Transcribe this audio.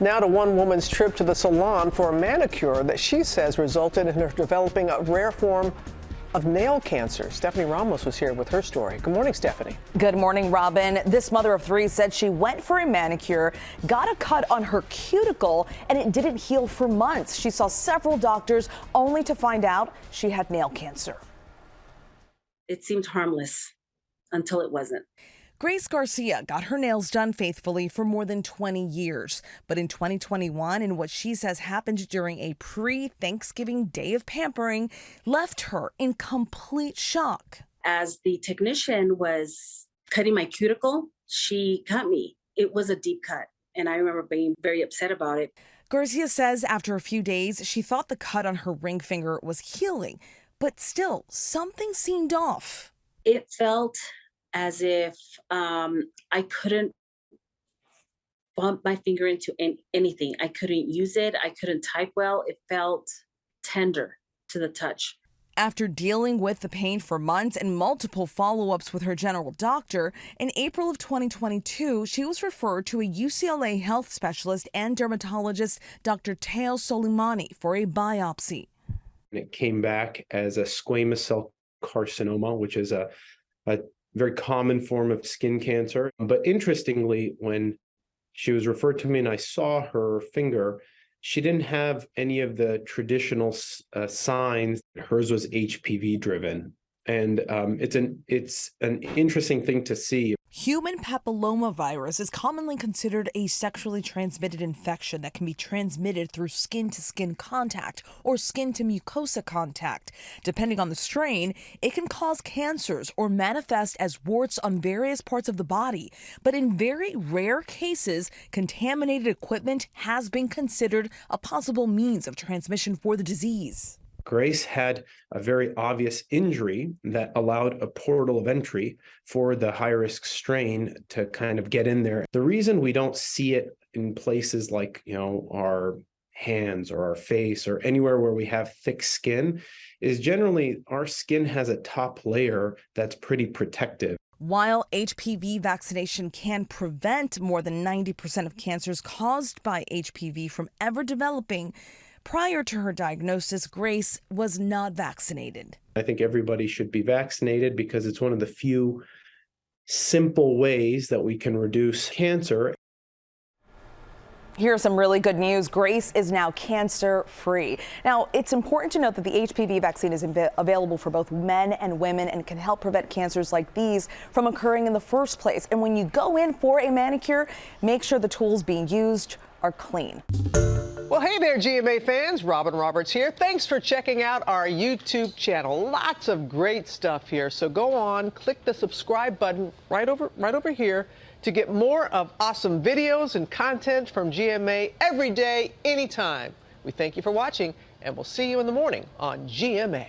Now to one woman's trip to the salon for a manicure that she says resulted in her developing a rare form of nail cancer. Stephanie Ramos was here with her story. Good morning, Stephanie. Good morning, Robin. This mother of three said she went for a manicure, got a cut on her cuticle, and it didn't heal for months. She saw several doctors only to find out she had nail cancer. It seemed harmless until it wasn't. Grace Garcia got her nails done faithfully for more than 20 years. But in 2021, in what she says happened during a pre-Thanksgiving day of pampering, left her in complete shock. As the technician was cutting my cuticle, she cut me. It was a deep cut, and I remember being very upset about it. Garcia says after a few days, she thought the cut on her ring finger was healing, but still, something seemed off. It felt as if I couldn't bump my finger into anything. I couldn't use it. I couldn't type well. It felt tender to the touch. After dealing with the pain for months and multiple follow-ups with her general doctor, in April of 2022, she was referred to a UCLA health specialist and dermatologist, Dr. Teo Soleimani, for a biopsy. It came back as a squamous cell carcinoma, which is a very common form of skin cancer. But interestingly, when she was referred to me and I saw her finger, she didn't have any of the traditional signs. Hers was HPV driven. And it's an interesting thing to see. Human papillomavirus is commonly considered a sexually transmitted infection that can be transmitted through skin-to-skin contact or skin-to-mucosa contact. Depending on the strain, it can cause cancers or manifest as warts on various parts of the body. But in very rare cases, contaminated equipment has been considered a possible means of transmission for the disease. Grace had a very obvious injury that allowed a portal of entry for the high-risk strain to kind of get in there. The reason we don't see it in places like, our hands or our face or anywhere where we have thick skin is generally our skin has a top layer that's pretty protective. While HPV vaccination can prevent more than 90% of cancers caused by HPV from ever developing, prior to her diagnosis, Grace was not vaccinated. I think everybody should be vaccinated because it's one of the few simple ways that we can reduce cancer. Here's some really good news. Grace is now cancer-free. Now, it's important to note that the HPV vaccine is available for both men and women and can help prevent cancers like these from occurring in the first place. And when you go in for a manicure, make sure the tools being used are clean. Well, hey there, GMA fans. Robin Roberts here. Thanks for checking out our YouTube channel. Lots of great stuff here. So go on, click the subscribe button right over here to get more of awesome videos and content from GMA every day, anytime. We thank you for watching, and we'll see you in the morning on GMA.